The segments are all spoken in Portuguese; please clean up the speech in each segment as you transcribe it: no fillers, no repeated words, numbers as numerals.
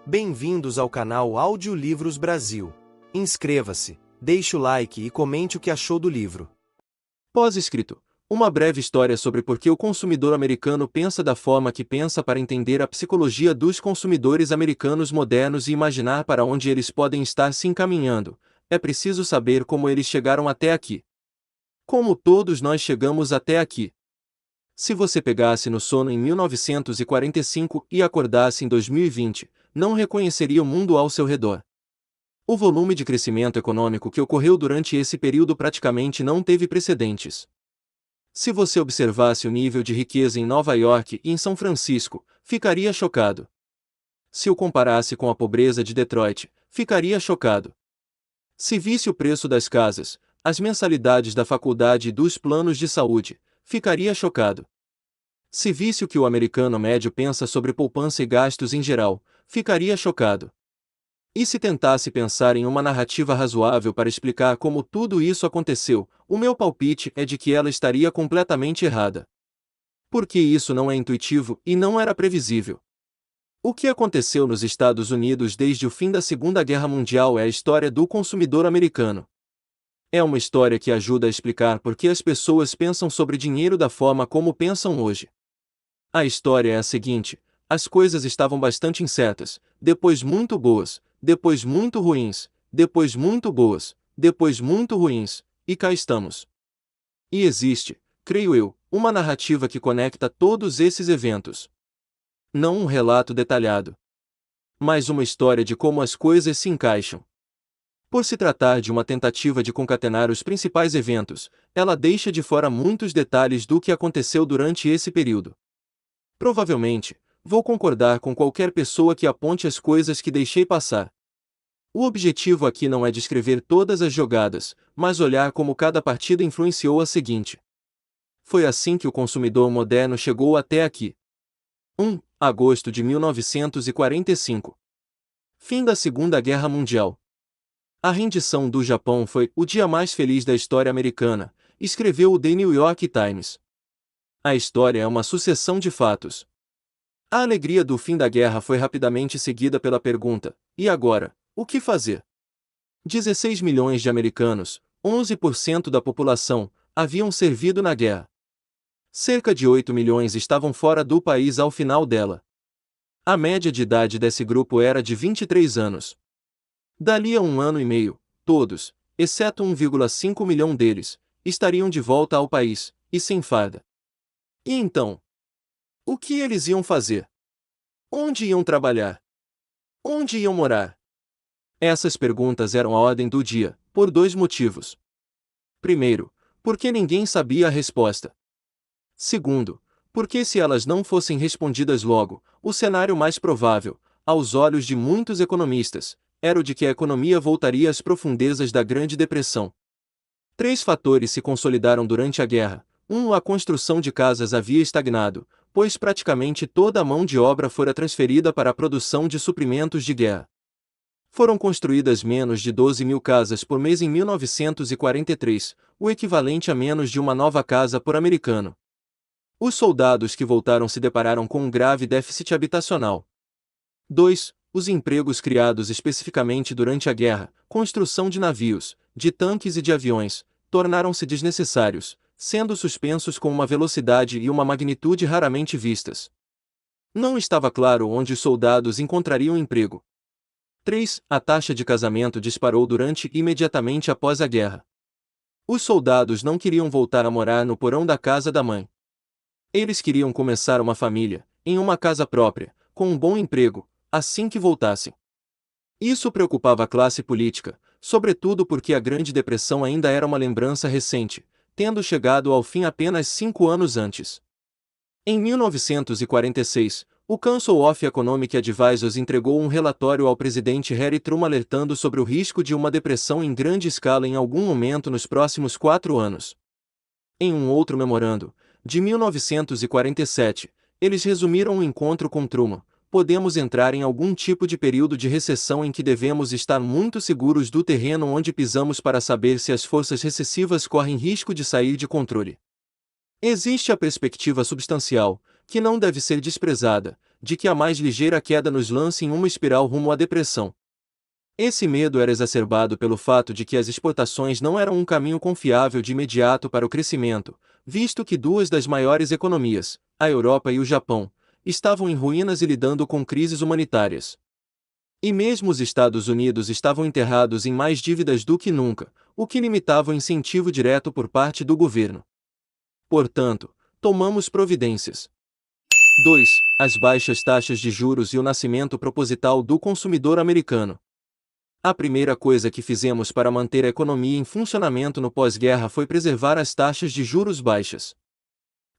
Bem-vindos ao canal Audiolivros Brasil. Inscreva-se, deixe o like e comente o que achou do livro. Pós-escrito: uma breve história sobre por que o consumidor americano pensa da forma que pensa para entender a psicologia dos consumidores americanos modernos e imaginar para onde eles podem estar se encaminhando. É preciso saber como eles chegaram até aqui. Como todos nós chegamos até aqui. Se você pegasse no sono em 1945 e acordasse em 2020, não reconheceria o mundo ao seu redor. O volume de crescimento econômico que ocorreu durante esse período praticamente não teve precedentes. Se você observasse o nível de riqueza em Nova York e em São Francisco, ficaria chocado. Se o comparasse com a pobreza de Detroit, ficaria chocado. Se visse o preço das casas, as mensalidades da faculdade e dos planos de saúde, ficaria chocado. Se visse o que o americano médio pensa sobre poupança e gastos em geral, ficaria chocado. E se tentasse pensar em uma narrativa razoável para explicar como tudo isso aconteceu, o meu palpite é de que ela estaria completamente errada. Porque isso não é intuitivo e não era previsível. O que aconteceu nos Estados Unidos desde o fim da Segunda Guerra Mundial é a história do consumidor americano. É uma história que ajuda a explicar por que as pessoas pensam sobre dinheiro da forma como pensam hoje. A história é a seguinte: as coisas estavam bastante incertas, depois muito boas, depois muito ruins, depois muito boas, depois muito ruins, e cá estamos. E existe, creio eu, uma narrativa que conecta todos esses eventos. Não um relato detalhado, mas uma história de como as coisas se encaixam. Por se tratar de uma tentativa de concatenar os principais eventos, ela deixa de fora muitos detalhes do que aconteceu durante esse período. Provavelmente, vou concordar com qualquer pessoa que aponte as coisas que deixei passar. O objetivo aqui não é descrever todas as jogadas, mas olhar como cada partida influenciou a seguinte. Foi assim que o consumidor moderno chegou até aqui. 1. Agosto de 1945. Fim da Segunda Guerra Mundial. A rendição do Japão foi o dia mais feliz da história americana, escreveu o The New York Times. A história é uma sucessão de fatos. A alegria do fim da guerra foi rapidamente seguida pela pergunta: e agora, o que fazer? 16 milhões de americanos, 11% da população, haviam servido na guerra. Cerca de 8 milhões estavam fora do país ao final dela. A média de idade desse grupo era de 23 anos. Dali a um ano e meio, todos, exceto 1,5 milhão deles, estariam de volta ao país, e sem farda. E então? O que eles iam fazer? Onde iam trabalhar? Onde iam morar? Essas perguntas eram a ordem do dia, por dois motivos. Primeiro, porque ninguém sabia a resposta. Segundo, porque se elas não fossem respondidas logo, o cenário mais provável, aos olhos de muitos economistas, era o de que a economia voltaria às profundezas da Grande Depressão. Três fatores se consolidaram durante a guerra. 1. A construção de casas havia estagnado, pois praticamente toda a mão de obra fora transferida para a produção de suprimentos de guerra. Foram construídas menos de 12 mil casas por mês em 1943, o equivalente a menos de uma nova casa por americano. Os soldados que voltaram se depararam com um grave déficit habitacional. 2. Os empregos criados especificamente durante a guerra, construção de navios, de tanques e de aviões, tornaram-se desnecessários, sendo suspensos com uma velocidade e uma magnitude raramente vistas. Não estava claro onde os soldados encontrariam emprego. 3. A taxa de casamento disparou durante e imediatamente após a guerra. Os soldados não queriam voltar a morar no porão da casa da mãe. Eles queriam começar uma família, em uma casa própria, com um bom emprego, assim que voltassem. Isso preocupava a classe política, sobretudo porque a Grande Depressão ainda era uma lembrança recente, tendo chegado ao fim apenas 5 anos antes. Em 1946, o Council of Economic Advisors entregou um relatório ao presidente Harry Truman alertando sobre o risco de uma depressão em grande escala em algum momento nos próximos 4 anos. Em um outro memorando, de 1947, eles resumiram o encontro com Truman: podemos entrar em algum tipo de período de recessão em que devemos estar muito seguros do terreno onde pisamos para saber se as forças recessivas correm risco de sair de controle. Existe a perspectiva substancial, que não deve ser desprezada, de que a mais ligeira queda nos lance em uma espiral rumo à depressão. Esse medo era exacerbado pelo fato de que as exportações não eram um caminho confiável de imediato para o crescimento, visto que duas das maiores economias, a Europa e o Japão, estavam em ruínas e lidando com crises humanitárias. E mesmo os Estados Unidos estavam enterrados em mais dívidas do que nunca, o que limitava o incentivo direto por parte do governo. Portanto, tomamos providências. 2. As baixas taxas de juros e o nascimento proposital do consumidor americano. A primeira coisa que fizemos para manter a economia em funcionamento no pós-guerra foi preservar as taxas de juros baixas.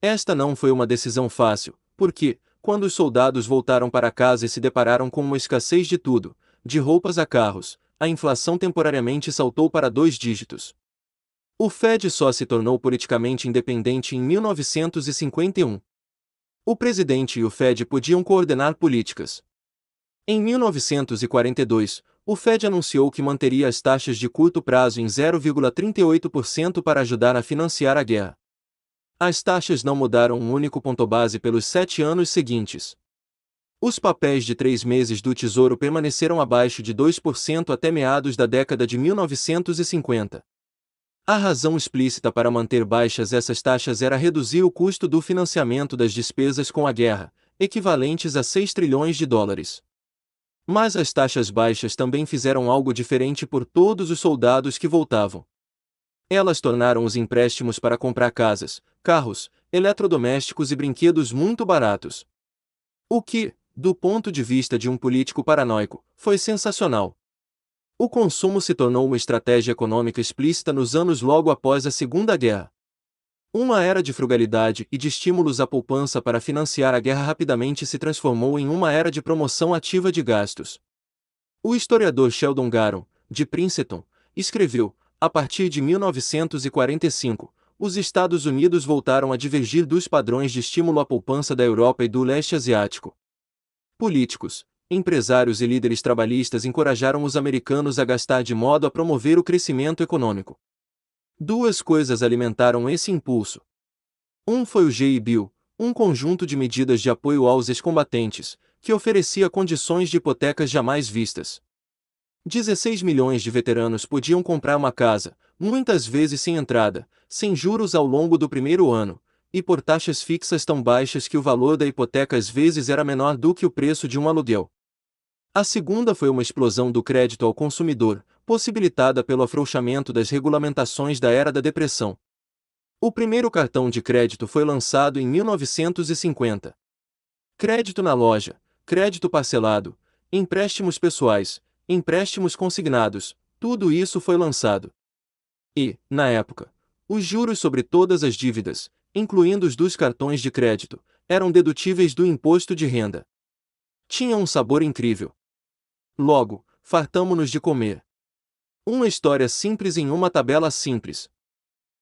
Esta não foi uma decisão fácil, porque, quando os soldados voltaram para casa e se depararam com uma escassez de tudo, de roupas a carros, a inflação temporariamente saltou para 2 dígitos. O Fed só se tornou politicamente independente em 1951. O presidente e o Fed podiam coordenar políticas. Em 1942, o Fed anunciou que manteria as taxas de curto prazo em 0,38% para ajudar a financiar a guerra. As taxas não mudaram um único ponto base pelos 7 anos seguintes. Os papéis de 3 meses do Tesouro permaneceram abaixo de 2% até meados da década de 1950. A razão explícita para manter baixas essas taxas era reduzir o custo do financiamento das despesas com a guerra, equivalentes a 6 trilhões de dólares. Mas as taxas baixas também fizeram algo diferente por todos os soldados que voltavam. Elas tornaram os empréstimos para comprar casas, carros, eletrodomésticos e brinquedos muito baratos. O que, do ponto de vista de um político paranoico, foi sensacional. O consumo se tornou uma estratégia econômica explícita nos anos logo após a Segunda Guerra. Uma era de frugalidade e de estímulos à poupança para financiar a guerra rapidamente se transformou em uma era de promoção ativa de gastos. O historiador Sheldon Garon, de Princeton, escreveu: a partir de 1945, os Estados Unidos voltaram a divergir dos padrões de estímulo à poupança da Europa e do leste asiático. Políticos, empresários e líderes trabalhistas encorajaram os americanos a gastar de modo a promover o crescimento econômico. Duas coisas alimentaram esse impulso. Um foi o GI Bill, um conjunto de medidas de apoio aos ex-combatentes, que oferecia condições de hipotecas jamais vistas. 16 milhões de veteranos podiam comprar uma casa, muitas vezes sem entrada, sem juros ao longo do primeiro ano, e por taxas fixas tão baixas que o valor da hipoteca às vezes era menor do que o preço de um aluguel. A segunda foi uma explosão do crédito ao consumidor, possibilitada pelo afrouxamento das regulamentações da era da depressão. O primeiro cartão de crédito foi lançado em 1950. Crédito na loja, crédito parcelado, empréstimos pessoais, empréstimos consignados, tudo isso foi lançado. E, na época, os juros sobre todas as dívidas, incluindo os dos cartões de crédito, eram dedutíveis do imposto de renda. Tinha um sabor incrível. Logo, fartamo-nos de comer. Uma história simples em uma tabela simples.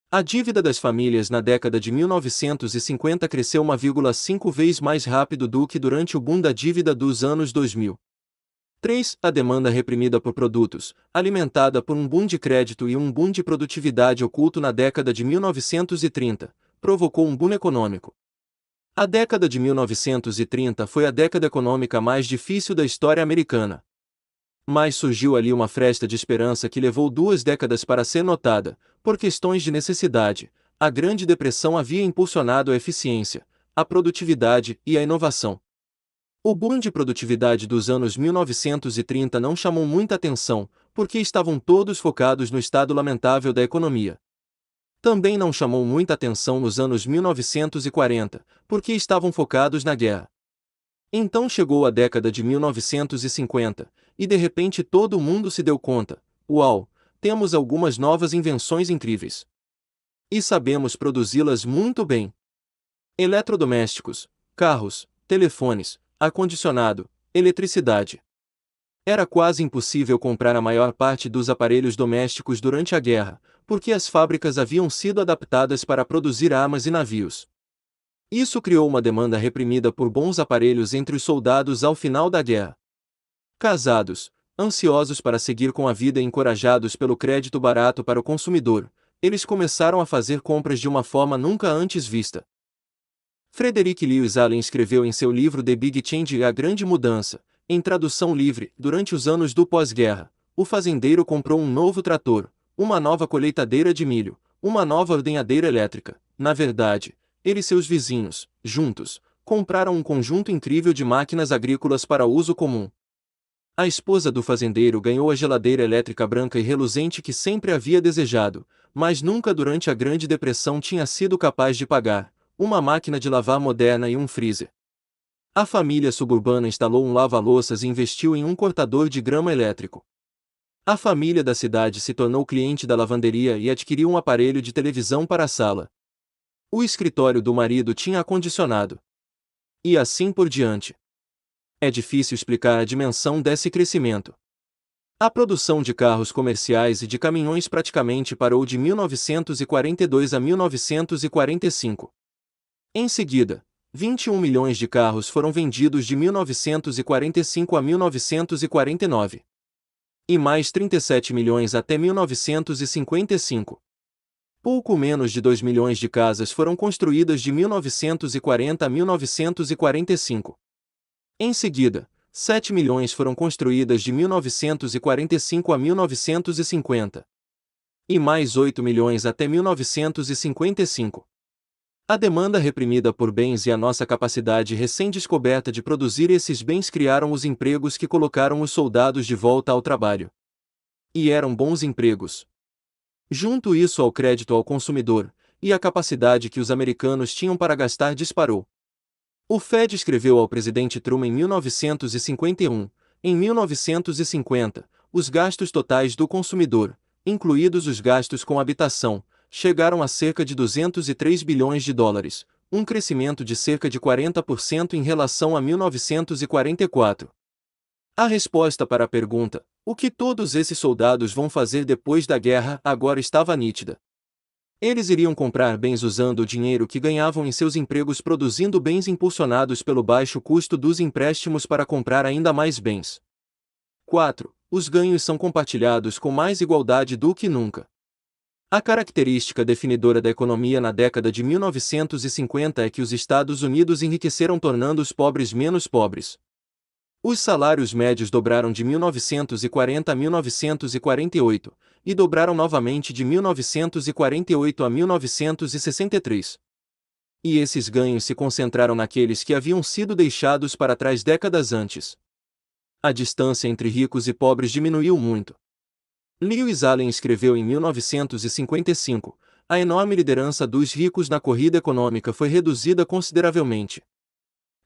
A dívida das famílias na década de 1950 cresceu 1,5 vezes mais rápido do que durante o boom da dívida dos anos 2000. 3. A demanda reprimida por produtos, alimentada por um boom de crédito e um boom de produtividade oculto na década de 1930, provocou um boom econômico. A década de 1930 foi a década econômica mais difícil da história americana. Mas surgiu ali uma fresta de esperança que levou 2 décadas para ser notada. Por questões de necessidade, a Grande Depressão havia impulsionado a eficiência, a produtividade e a inovação. O boom de produtividade dos anos 1930 não chamou muita atenção, porque estavam todos focados no estado lamentável da economia. Também não chamou muita atenção nos anos 1940, porque estavam focados na guerra. Então chegou a década de 1950, e de repente todo mundo se deu conta: uau, temos algumas novas invenções incríveis. E sabemos produzi-las muito bem. Eletrodomésticos, carros, telefones, ar-condicionado, eletricidade. Era quase impossível comprar a maior parte dos aparelhos domésticos durante a guerra, porque as fábricas haviam sido adaptadas para produzir armas e navios. Isso criou uma demanda reprimida por bons aparelhos entre os soldados ao final da guerra. Casados, ansiosos para seguir com a vida e encorajados pelo crédito barato para o consumidor, eles começaram a fazer compras de uma forma nunca antes vista. Frederick Lewis Allen escreveu em seu livro The Big Change, A Grande Mudança, em tradução livre: durante os anos do pós-guerra, o fazendeiro comprou um novo trator, uma nova colheitadeira de milho, uma nova ordenhadeira elétrica. Na verdade, ele e seus vizinhos, juntos, compraram um conjunto incrível de máquinas agrícolas para uso comum. A esposa do fazendeiro ganhou a geladeira elétrica branca e reluzente que sempre havia desejado, mas nunca durante a Grande Depressão tinha sido capaz de pagar: uma máquina de lavar moderna e um freezer. A família suburbana instalou um lava-louças e investiu em um cortador de grama elétrico. A família da cidade se tornou cliente da lavanderia e adquiriu um aparelho de televisão para a sala. O escritório do marido tinha ar-condicionado. E assim por diante. É difícil explicar a dimensão desse crescimento. A produção de carros comerciais e de caminhões praticamente parou de 1942 a 1945. Em seguida, 21 milhões de carros foram vendidos de 1945 a 1949. E mais 37 milhões até 1955. Pouco menos de 2 milhões de casas foram construídas de 1940 a 1945. Em seguida, 7 milhões foram construídas de 1945 a 1950. E mais 8 milhões até 1955. A demanda reprimida por bens e a nossa capacidade recém-descoberta de produzir esses bens criaram os empregos que colocaram os soldados de volta ao trabalho. E eram bons empregos. Junto isso ao crédito ao consumidor, e a capacidade que os americanos tinham para gastar disparou. O Fed escreveu ao presidente Truman em 1951, em 1950, os gastos totais do consumidor, incluídos os gastos com habitação, chegaram a cerca de 203 bilhões de dólares, um crescimento de cerca de 40% em relação a 1944. A resposta para a pergunta, o que todos esses soldados vão fazer depois da guerra, agora estava nítida. Eles iriam comprar bens usando o dinheiro que ganhavam em seus empregos produzindo bens impulsionados pelo baixo custo dos empréstimos para comprar ainda mais bens. 4. Os ganhos são compartilhados com mais igualdade do que nunca. A característica definidora da economia na década de 1950 é que os Estados Unidos enriqueceram tornando os pobres menos pobres. Os salários médios dobraram de 1940 a 1948, e dobraram novamente de 1948 a 1963. E esses ganhos se concentraram naqueles que haviam sido deixados para trás décadas antes. A distância entre ricos e pobres diminuiu muito. Lewis Allen escreveu em 1955, a enorme liderança dos ricos na corrida econômica foi reduzida consideravelmente.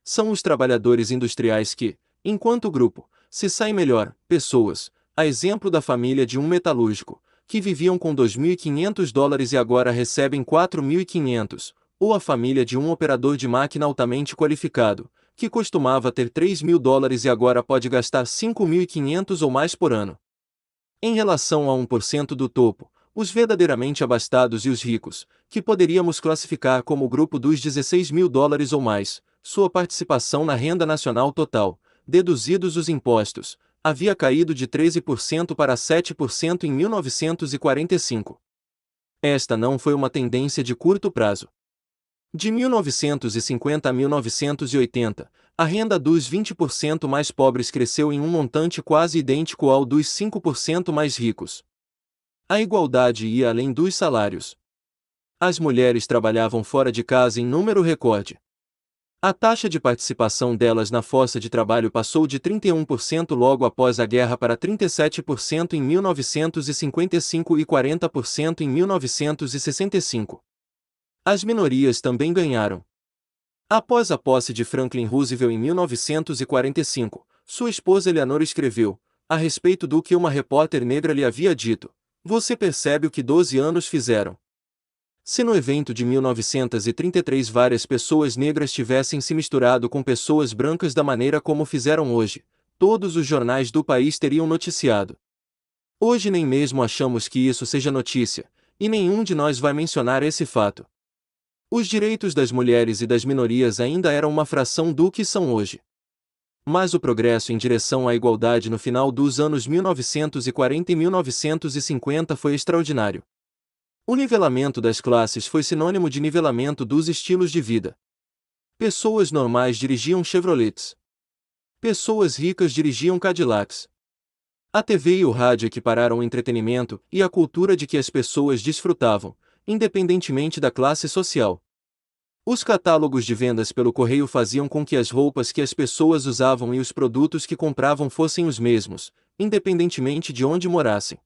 São os trabalhadores industriais que, enquanto grupo, se saem melhor, pessoas, a exemplo da família de um metalúrgico, que viviam com $2.500 e agora recebem $4.500, ou a família de um operador de máquina altamente qualificado, que costumava ter $3.000 e agora pode gastar $5.500 ou mais por ano. Em relação a 1% do topo, os verdadeiramente abastados e os ricos, que poderíamos classificar como o grupo dos $16.000 ou mais, sua participação na renda nacional total, deduzidos os impostos, havia caído de 13% para 7% em 1945. Esta não foi uma tendência de curto prazo. De 1950 a 1980, a renda dos 20% mais pobres cresceu em um montante quase idêntico ao dos 5% mais ricos. A igualdade ia além dos salários. As mulheres trabalhavam fora de casa em número recorde. A taxa de participação delas na força de trabalho passou de 31% logo após a guerra para 37% em 1955 e 40% em 1965. As minorias também ganharam. Após a posse de Franklin Roosevelt em 1945, sua esposa Eleanor escreveu, a respeito do que uma repórter negra lhe havia dito: "Você percebe o que 12 anos fizeram?" Se no evento de 1933 várias pessoas negras tivessem se misturado com pessoas brancas da maneira como fizeram hoje, todos os jornais do país teriam noticiado. Hoje nem mesmo achamos que isso seja notícia, e nenhum de nós vai mencionar esse fato. Os direitos das mulheres e das minorias ainda eram uma fração do que são hoje. Mas o progresso em direção à igualdade no final dos anos 1940 e 1950 foi extraordinário. O nivelamento das classes foi sinônimo de nivelamento dos estilos de vida. Pessoas normais dirigiam Chevrolets. Pessoas ricas dirigiam Cadillacs. A TV e o rádio equipararam o entretenimento e a cultura de que as pessoas desfrutavam, independentemente da classe social. Os catálogos de vendas pelo correio faziam com que as roupas que as pessoas usavam e os produtos que compravam fossem os mesmos, independentemente de onde morassem.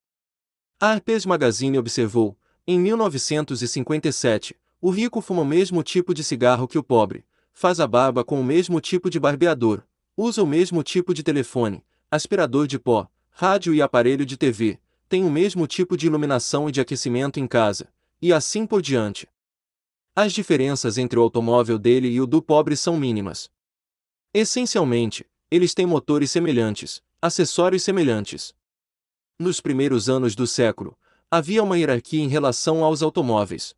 A Harper's Magazine observou, em 1957, o rico fuma o mesmo tipo de cigarro que o pobre, faz a barba com o mesmo tipo de barbeador, usa o mesmo tipo de telefone, aspirador de pó, rádio e aparelho de TV, tem o mesmo tipo de iluminação e de aquecimento em casa, e assim por diante. As diferenças entre o automóvel dele e o do pobre são mínimas. Essencialmente, eles têm motores semelhantes, acessórios semelhantes. Nos primeiros anos do século, havia uma hierarquia em relação aos automóveis.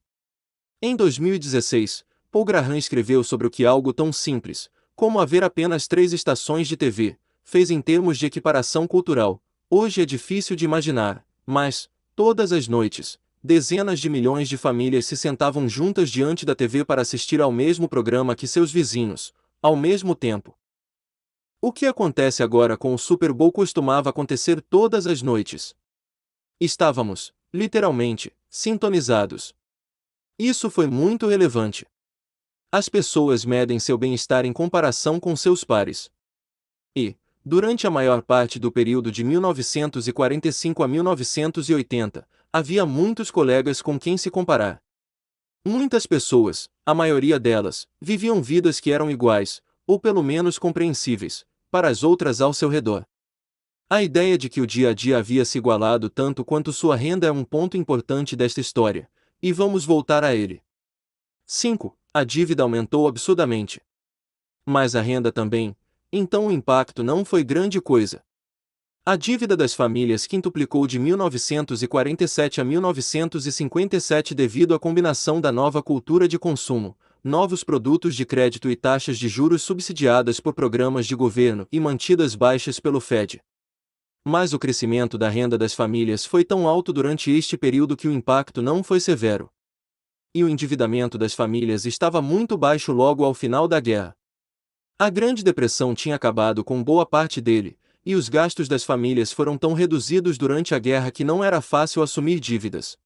Em 2016, Paul Graham escreveu sobre o que algo tão simples, como haver apenas 3 estações de TV, fez em termos de equiparação cultural. Hoje é difícil de imaginar, mas, todas as noites, dezenas de milhões de famílias se sentavam juntas diante da TV para assistir ao mesmo programa que seus vizinhos, ao mesmo tempo. O que acontece agora com o Super Bowl costumava acontecer todas as noites. Estávamos, literalmente, sintonizados. Isso foi muito relevante. As pessoas medem seu bem-estar em comparação com seus pares. E, durante a maior parte do período de 1945 a 1980, havia muitos colegas com quem se comparar. Muitas pessoas, a maioria delas, viviam vidas que eram iguais, ou pelo menos compreensíveis, para as outras ao seu redor. A ideia de que o dia a dia havia se igualado tanto quanto sua renda é um ponto importante desta história, e vamos voltar a ele. 5. A dívida aumentou absurdamente. Mas a renda também, então o impacto não foi grande coisa. A dívida das famílias quintuplicou de 1947 a 1957 devido à combinação da nova cultura de consumo, novos produtos de crédito e taxas de juros subsidiadas por programas de governo e mantidas baixas pelo Fed. Mas o crescimento da renda das famílias foi tão alto durante este período que o impacto não foi severo. E o endividamento das famílias estava muito baixo logo ao final da guerra. A Grande Depressão tinha acabado com boa parte dele, e os gastos das famílias foram tão reduzidos durante a guerra que não era fácil assumir dívidas.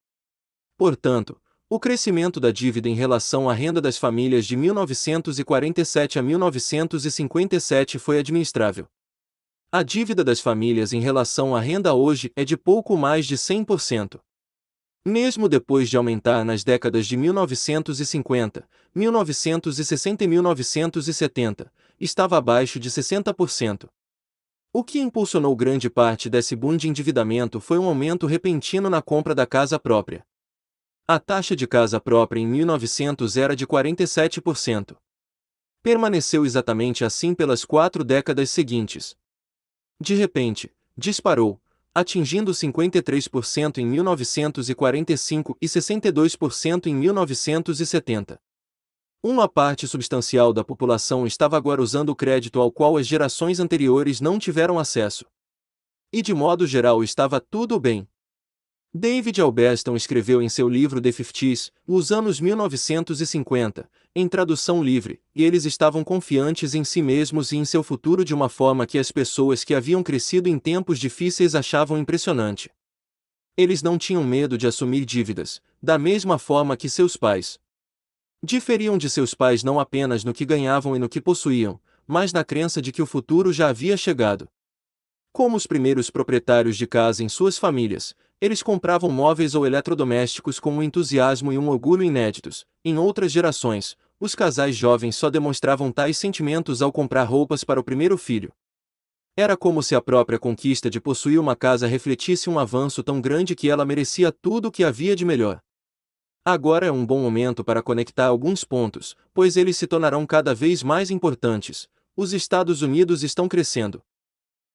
Portanto, o crescimento da dívida em relação à renda das famílias de 1947 a 1957 foi administrável. A dívida das famílias em relação à renda hoje é de pouco mais de 100%. Mesmo depois de aumentar nas décadas de 1950, 1960 e 1970, estava abaixo de 60%. O que impulsionou grande parte desse boom de endividamento foi um aumento repentino na compra da casa própria. A taxa de casa própria em 1900 era de 47%. Permaneceu exatamente assim pelas 4 décadas seguintes. De repente, disparou, atingindo 53% em 1945 e 62% em 1970. Uma parte substancial da população estava agora usando o crédito ao qual as gerações anteriores não tiveram acesso. E de modo geral estava tudo bem. David Alberston escreveu em seu livro The 50s, os anos 1950, em tradução livre, e eles estavam confiantes em si mesmos e em seu futuro de uma forma que as pessoas que haviam crescido em tempos difíceis achavam impressionante. Eles não tinham medo de assumir dívidas, da mesma forma que seus pais. Diferiam de seus pais não apenas no que ganhavam e no que possuíam, mas na crença de que o futuro já havia chegado. Como os primeiros proprietários de casa em suas famílias, eles compravam móveis ou eletrodomésticos com um entusiasmo e um orgulho inéditos. Em outras gerações, os casais jovens só demonstravam tais sentimentos ao comprar roupas para o primeiro filho. Era como se a própria conquista de possuir uma casa refletisse um avanço tão grande que ela merecia tudo o que havia de melhor. Agora é um bom momento para conectar alguns pontos, pois eles se tornarão cada vez mais importantes. Os Estados Unidos estão crescendo.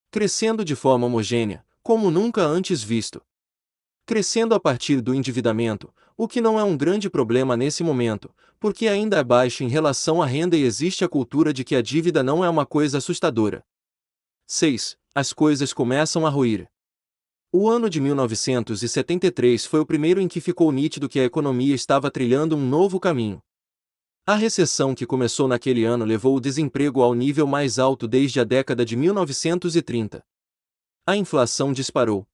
Crescendo de forma homogênea, como nunca antes visto. Crescendo a partir do endividamento, o que não é um grande problema nesse momento, porque ainda é baixo em relação à renda e existe a cultura de que a dívida não é uma coisa assustadora. 6. As coisas começam a ruir. O ano de 1973 foi o primeiro em que ficou nítido que a economia estava trilhando um novo caminho. A recessão que começou naquele ano levou o desemprego ao nível mais alto desde a década de 1930. A inflação disparou.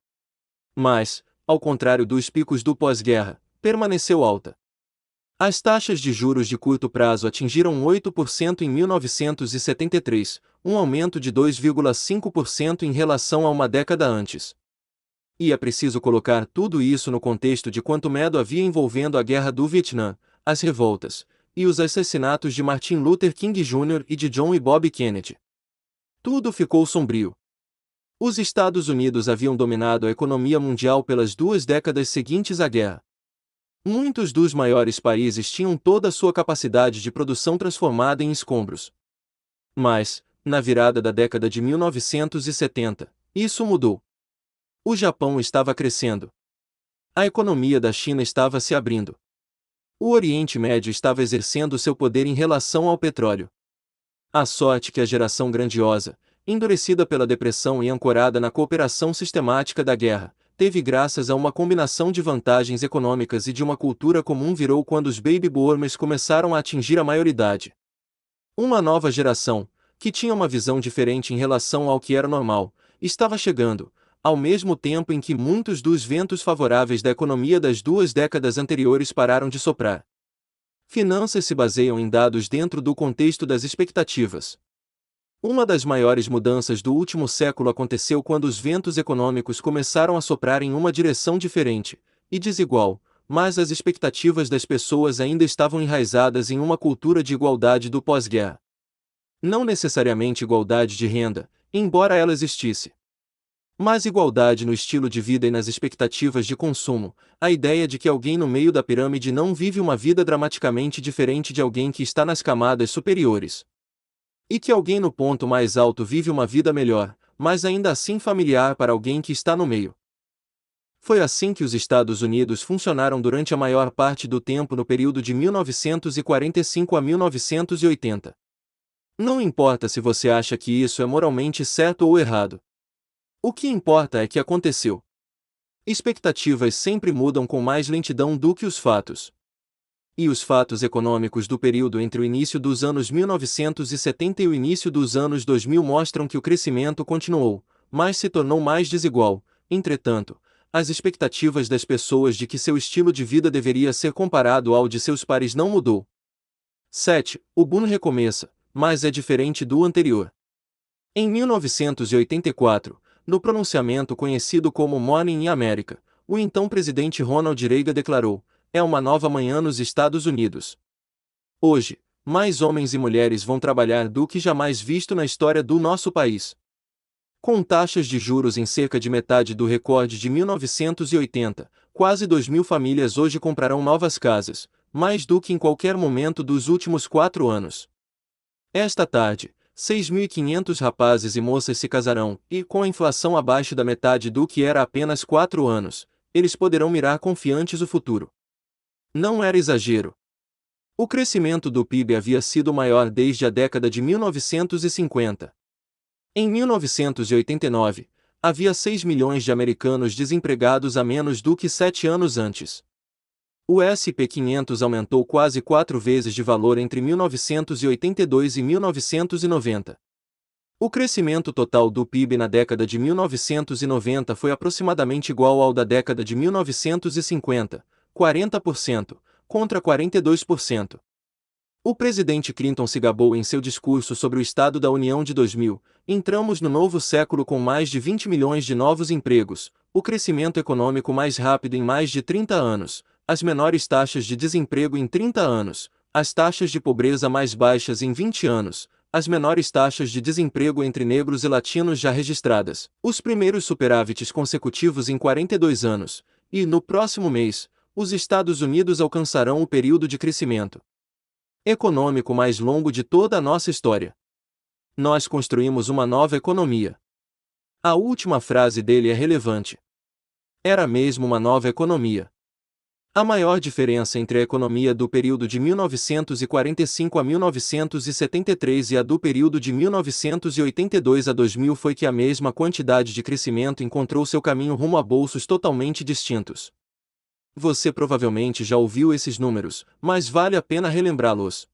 Mas, ao contrário dos picos do pós-guerra, permaneceu alta. As taxas de juros de curto prazo atingiram 8% em 1973, um aumento de 2,5% em relação a uma década antes. E é preciso colocar tudo isso no contexto de quanto medo havia envolvendo a Guerra do Vietnã, as revoltas, e os assassinatos de Martin Luther King Jr. e de John e Bob Kennedy. Tudo ficou sombrio. Os Estados Unidos haviam dominado a economia mundial pelas 2 décadas seguintes à guerra. Muitos dos maiores países tinham toda a sua capacidade de produção transformada em escombros. Mas, na virada da década de 1970, isso mudou. O Japão estava crescendo. A economia da China estava se abrindo. O Oriente Médio estava exercendo seu poder em relação ao petróleo. A sorte que a geração grandiosa, endurecida pela depressão e ancorada na cooperação sistemática da guerra, teve graças a uma combinação de vantagens econômicas e de uma cultura comum virou quando os baby boomers começaram a atingir a maioridade. Uma nova geração, que tinha uma visão diferente em relação ao que era normal, estava chegando, ao mesmo tempo em que muitos dos ventos favoráveis da economia das 2 décadas anteriores pararam de soprar. Finanças se baseiam em dados dentro do contexto das expectativas. Uma das maiores mudanças do último século aconteceu quando os ventos econômicos começaram a soprar em uma direção diferente e desigual, mas as expectativas das pessoas ainda estavam enraizadas em uma cultura de igualdade do pós-guerra. Não necessariamente igualdade de renda, embora ela existisse. Mas igualdade no estilo de vida e nas expectativas de consumo, a ideia de que alguém no meio da pirâmide não vive uma vida dramaticamente diferente de alguém que está nas camadas superiores. E que alguém no ponto mais alto vive uma vida melhor, mas ainda assim familiar para alguém que está no meio. Foi assim que os Estados Unidos funcionaram durante a maior parte do tempo no período de 1945 a 1980. Não importa se você acha que isso é moralmente certo ou errado. O que importa é que aconteceu. Expectativas sempre mudam com mais lentidão do que os fatos. E os fatos econômicos do período entre o início dos anos 1970 e o início dos anos 2000 mostram que o crescimento continuou, mas se tornou mais desigual. Entretanto, as expectativas das pessoas de que seu estilo de vida deveria ser comparado ao de seus pares não mudou. 7. O boom recomeça, mas é diferente do anterior. Em 1984, no pronunciamento conhecido como Morning in America, o então presidente Ronald Reagan declarou: "É uma nova manhã nos Estados Unidos. Hoje, mais homens e mulheres vão trabalhar do que jamais visto na história do nosso país." Com taxas de juros em cerca de metade do recorde de 1980, quase 2.000 famílias hoje comprarão novas casas, mais do que em qualquer momento dos últimos 4 anos. Esta tarde, 6.500 rapazes e moças se casarão, e, com a inflação abaixo da metade do que era há apenas 4 anos, eles poderão mirar confiantes o futuro. Não era exagero. O crescimento do PIB havia sido maior desde a década de 1950. Em 1989, havia 6 milhões de americanos desempregados a menos do que 7 anos antes. O S&P 500 aumentou quase 4 vezes de valor entre 1982 e 1990. O crescimento total do PIB na década de 1990 foi aproximadamente igual ao da década de 1950, 40%, contra 42%. O presidente Clinton se gabou em seu discurso sobre o Estado da União de 2000, "Entramos no novo século com mais de 20 milhões de novos empregos, o crescimento econômico mais rápido em mais de 30 anos, as menores taxas de desemprego em 30 anos, as taxas de pobreza mais baixas em 20 anos, as menores taxas de desemprego entre negros e latinos já registradas, os primeiros superávites consecutivos em 42 anos, e, no próximo mês, os Estados Unidos alcançarão o período de crescimento econômico mais longo de toda a nossa história. Nós construímos uma nova economia." A última frase dele é relevante. Era mesmo uma nova economia. A maior diferença entre a economia do período de 1945 a 1973 e a do período de 1982 a 2000 foi que a mesma quantidade de crescimento encontrou seu caminho rumo a bolsos totalmente distintos. Você provavelmente já ouviu esses números, mas vale a pena relembrá-los.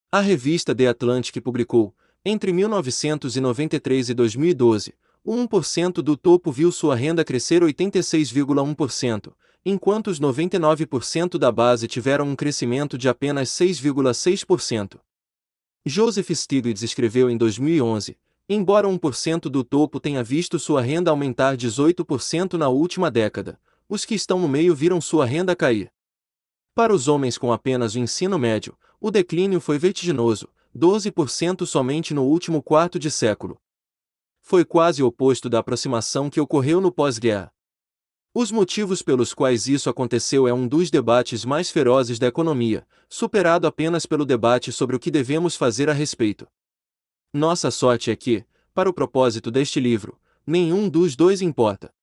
A revista The Atlantic publicou, entre 1993 e 2012, o 1% do topo viu sua renda crescer 86,1%, enquanto os 99% da base tiveram um crescimento de apenas 6,6%. Joseph Stiglitz escreveu em 2011, embora 1% do topo tenha visto sua renda aumentar 18% na última década, os que estão no meio viram sua renda cair. Para os homens com apenas o ensino médio, o declínio foi vertiginoso, 12% somente no último quarto de século. Foi quase o oposto da aproximação que ocorreu no pós-guerra. Os motivos pelos quais isso aconteceu é um dos debates mais ferozes da economia, superado apenas pelo debate sobre o que devemos fazer a respeito. Nossa sorte é que, para o propósito deste livro, nenhum dos dois importa.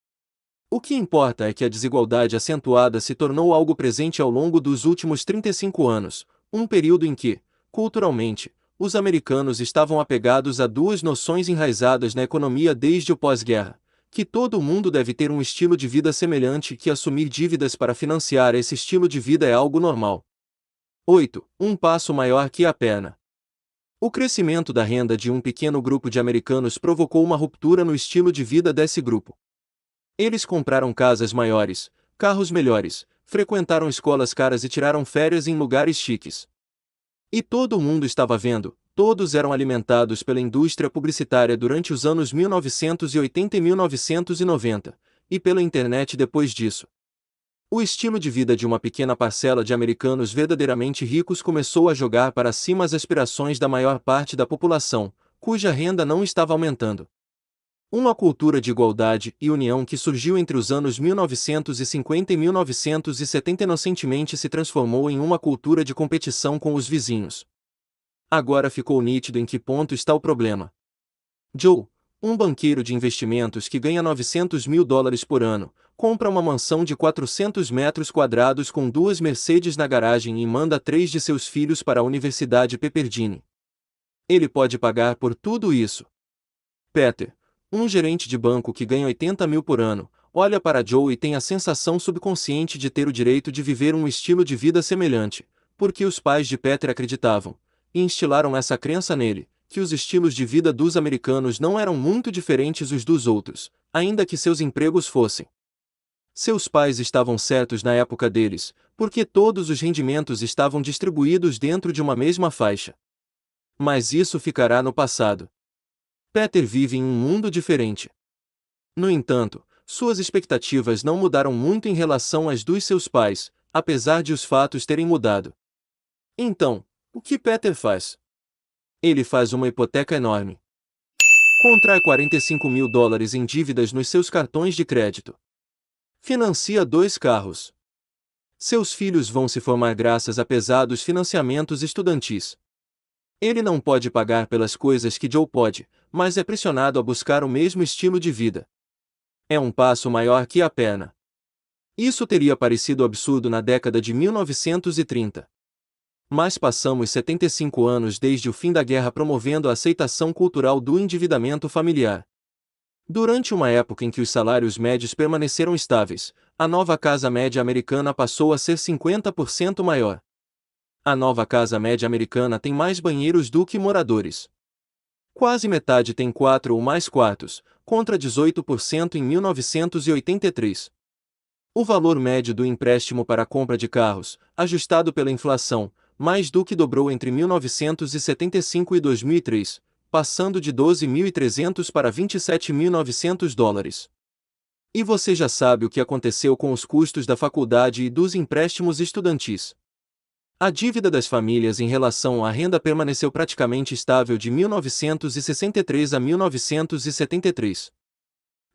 O que importa é que a desigualdade acentuada se tornou algo presente ao longo dos últimos 35 anos, um período em que, culturalmente, os americanos estavam apegados a duas noções enraizadas na economia desde o pós-guerra: que todo mundo deve ter um estilo de vida semelhante e que assumir dívidas para financiar esse estilo de vida é algo normal. 8. Um passo maior que a perna. O crescimento da renda de um pequeno grupo de americanos provocou uma ruptura no estilo de vida desse grupo. Eles compraram casas maiores, carros melhores, frequentaram escolas caras e tiraram férias em lugares chiques. E todo mundo estava vendo, todos eram alimentados pela indústria publicitária durante os anos 1980 e 1990, e pela internet depois disso. O estilo de vida de uma pequena parcela de americanos verdadeiramente ricos começou a jogar para cima as aspirações da maior parte da população, cuja renda não estava aumentando. Uma cultura de igualdade e união que surgiu entre os anos 1950 e 1970 inocentemente se transformou em uma cultura de competição com os vizinhos. Agora ficou nítido em que ponto está o problema. Joe, um banqueiro de investimentos que ganha $900 mil por ano, compra uma mansão de 400 metros quadrados com 2 Mercedes na garagem e manda 3 de seus filhos para a Universidade Pepperdine. Ele pode pagar por tudo isso. Peter, um gerente de banco que ganha 80 mil por ano, olha para Joe e tem a sensação subconsciente de ter o direito de viver um estilo de vida semelhante, porque os pais de Peter acreditavam, e instilaram essa crença nele, que os estilos de vida dos americanos não eram muito diferentes uns dos outros, ainda que seus empregos fossem. Seus pais estavam certos na época deles, porque todos os rendimentos estavam distribuídos dentro de uma mesma faixa. Mas isso ficará no passado. Peter vive em um mundo diferente. No entanto, suas expectativas não mudaram muito em relação às dos seus pais, apesar de os fatos terem mudado. Então, o que Peter faz? Ele faz uma hipoteca enorme. Contrai $45 mil em dívidas nos seus cartões de crédito. Financia 2 carros. Seus filhos vão se formar graças a pesados financiamentos estudantis. Ele não pode pagar pelas coisas que Joe pode, mas é pressionado a buscar o mesmo estilo de vida. É um passo maior que a perna. Isso teria parecido absurdo na década de 1930. Mas passamos 75 anos desde o fim da guerra promovendo a aceitação cultural do endividamento familiar. Durante uma época em que os salários médios permaneceram estáveis, a nova casa média americana passou a ser 50% maior. A nova casa média americana tem mais banheiros do que moradores. Quase metade tem 4 ou mais quartos, contra 18% em 1983. O valor médio do empréstimo para a compra de carros, ajustado pela inflação, mais do que dobrou entre 1975 e 2003, passando de $12.300 para $27.900. E você já sabe o que aconteceu com os custos da faculdade e dos empréstimos estudantis. A dívida das famílias em relação à renda permaneceu praticamente estável de 1963 a 1973.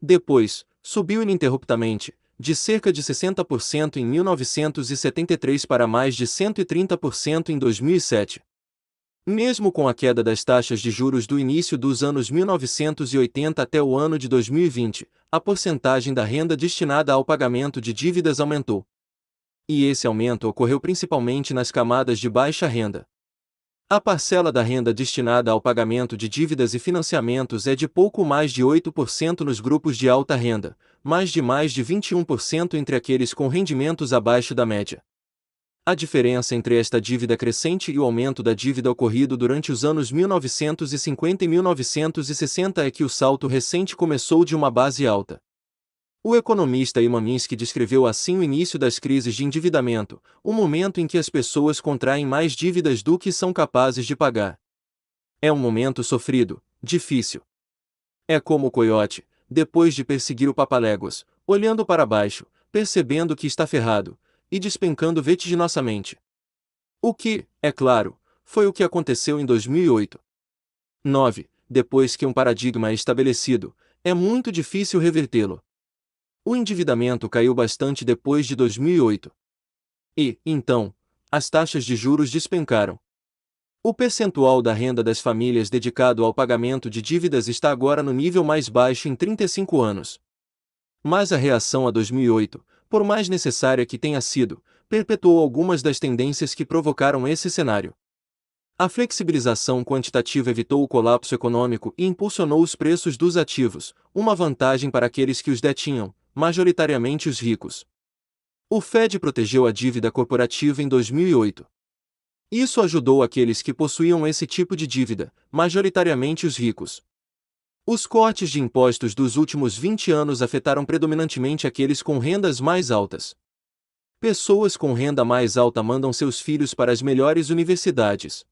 Depois, subiu ininterruptamente, de cerca de 60% em 1973 para mais de 130% em 2007. Mesmo com a queda das taxas de juros do início dos anos 1980 até o ano de 2020, a porcentagem da renda destinada ao pagamento de dívidas aumentou. E esse aumento ocorreu principalmente nas camadas de baixa renda. A parcela da renda destinada ao pagamento de dívidas e financiamentos é de pouco mais de 8% nos grupos de alta renda, mais de 21% entre aqueles com rendimentos abaixo da média. A diferença entre esta dívida crescente e o aumento da dívida ocorrido durante os anos 1950 e 1960 é que o salto recente começou de uma base alta. O economista Ivan Minsky descreveu assim o início das crises de endividamento, o momento em que as pessoas contraem mais dívidas do que são capazes de pagar. É um momento sofrido, difícil. É como o coiote, depois de perseguir o papaléguas, olhando para baixo, percebendo que está ferrado, e despencando vertiginosamente. O que, é claro, foi o que aconteceu em 2008. 9. Depois que um paradigma é estabelecido, é muito difícil revertê-lo. O endividamento caiu bastante depois de 2008. E, então, as taxas de juros despencaram. O percentual da renda das famílias dedicado ao pagamento de dívidas está agora no nível mais baixo em 35 anos. Mas a reação a 2008, por mais necessária que tenha sido, perpetuou algumas das tendências que provocaram esse cenário. A flexibilização quantitativa evitou o colapso econômico e impulsionou os preços dos ativos, uma vantagem para aqueles que os detinham, majoritariamente os ricos. O Fed protegeu a dívida corporativa em 2008. Isso ajudou aqueles que possuíam esse tipo de dívida, majoritariamente os ricos. Os cortes de impostos dos últimos 20 anos afetaram predominantemente aqueles com rendas mais altas. Pessoas com renda mais alta mandam seus filhos para as melhores universidades.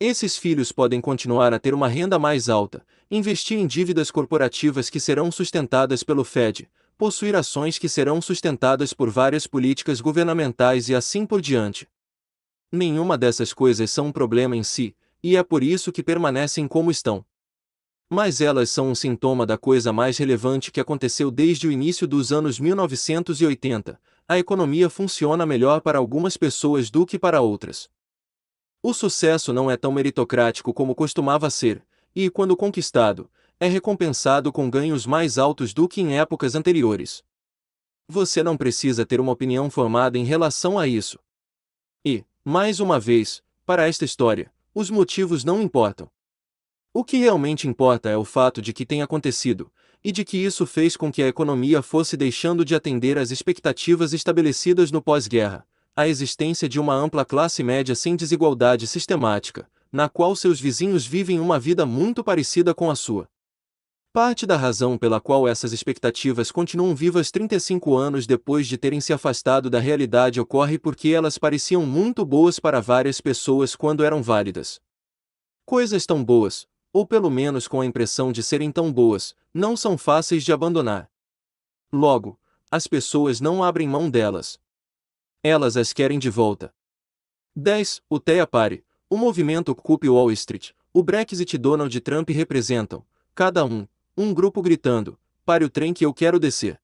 Esses filhos podem continuar a ter uma renda mais alta, investir em dívidas corporativas que serão sustentadas pelo Fed, possuir ações que serão sustentadas por várias políticas governamentais e assim por diante. Nenhuma dessas coisas são um problema em si, e é por isso que permanecem como estão. Mas elas são um sintoma da coisa mais relevante que aconteceu desde o início dos anos 1980, a economia funciona melhor para algumas pessoas do que para outras. O sucesso não é tão meritocrático como costumava ser, e, quando conquistado, é recompensado com ganhos mais altos do que em épocas anteriores. Você não precisa ter uma opinião formada em relação a isso. E, mais uma vez, para esta história, os motivos não importam. O que realmente importa é o fato de que tem acontecido, e de que isso fez com que a economia fosse deixando de atender às expectativas estabelecidas no pós-guerra, a existência de uma ampla classe média sem desigualdade sistemática, na qual seus vizinhos vivem uma vida muito parecida com a sua. Parte da razão pela qual essas expectativas continuam vivas 35 anos depois de terem se afastado da realidade ocorre porque elas pareciam muito boas para várias pessoas quando eram válidas. Coisas tão boas, ou pelo menos com a impressão de serem tão boas, não são fáceis de abandonar. Logo, as pessoas não abrem mão delas. Elas as querem de volta. 10. O Tea Party, o movimento Occupy Wall Street, o Brexit e Donald Trump representam, cada um grupo gritando, pare o trem que eu quero descer.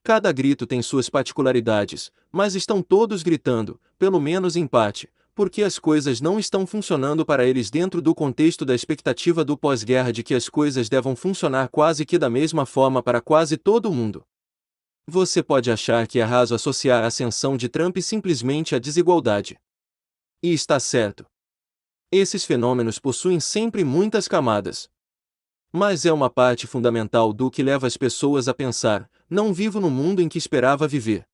Cada grito tem suas particularidades, mas estão todos gritando, pelo menos em parte, porque as coisas não estão funcionando para eles dentro do contexto da expectativa do pós-guerra de que as coisas devam funcionar quase que da mesma forma para quase todo mundo. Você pode achar que é raso associar a ascensão de Trump simplesmente à desigualdade. E está certo. Esses fenômenos possuem sempre muitas camadas. Mas é uma parte fundamental do que leva as pessoas a pensar, não vivo no mundo em que esperava viver.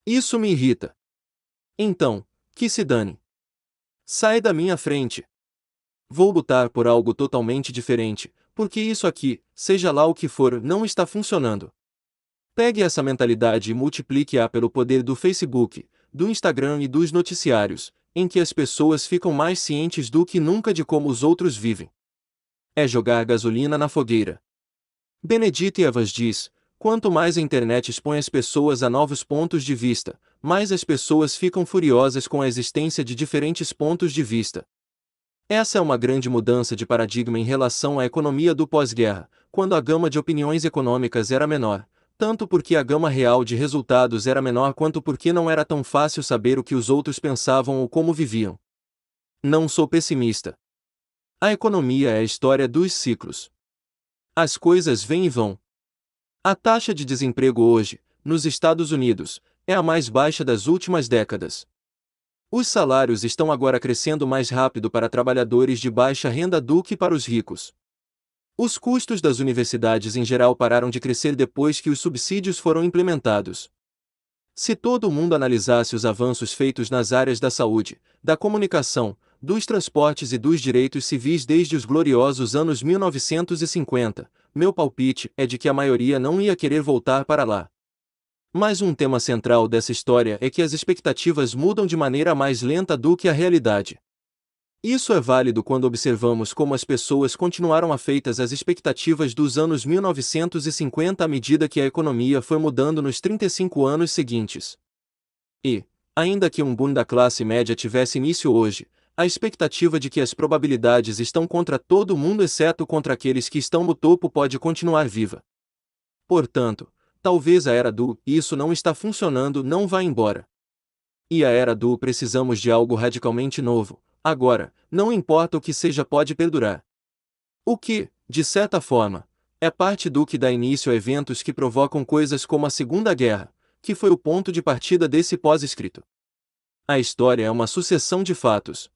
Isso me irrita. Então, que se dane. Sai da minha frente. Vou lutar por algo totalmente diferente, porque isso aqui, seja lá o que for, não está funcionando. Pegue essa mentalidade e multiplique-a pelo poder do Facebook, do Instagram e dos noticiários, em que as pessoas ficam mais cientes do que nunca de como os outros vivem. É jogar gasolina na fogueira. Benedito Evans diz, quanto mais a internet expõe as pessoas a novos pontos de vista, mais as pessoas ficam furiosas com a existência de diferentes pontos de vista. Essa é uma grande mudança de paradigma em relação à economia do pós-guerra, quando a gama de opiniões econômicas era menor, tanto porque a gama real de resultados era menor quanto porque não era tão fácil saber o que os outros pensavam ou como viviam. Não sou pessimista. A economia é a história dos ciclos. As coisas vêm e vão. A taxa de desemprego hoje, nos Estados Unidos, é a mais baixa das últimas décadas. Os salários estão agora crescendo mais rápido para trabalhadores de baixa renda do que para os ricos. Os custos das universidades em geral pararam de crescer depois que os subsídios foram implementados. Se todo mundo analisasse os avanços feitos nas áreas da saúde, da comunicação, dos transportes e dos direitos civis desde os gloriosos anos 1950, meu palpite é de que a maioria não ia querer voltar para lá. Mas um tema central dessa história é que as expectativas mudam de maneira mais lenta do que a realidade. Isso é válido quando observamos como as pessoas continuaram afeitas às expectativas dos anos 1950 à medida que a economia foi mudando nos 35 anos seguintes. E, ainda que um boom da classe média tivesse início hoje, a expectativa de que as probabilidades estão contra todo mundo exceto contra aqueles que estão no topo pode continuar viva. Portanto, talvez a era do "isso não está funcionando" não vá embora. E a era do "precisamos de algo radicalmente novo" agora, não importa o que seja, pode perdurar. O que, de certa forma, é parte do que dá início a eventos que provocam coisas como a Segunda Guerra, que foi o ponto de partida desse pós-escrito. A história é uma sucessão de fatos,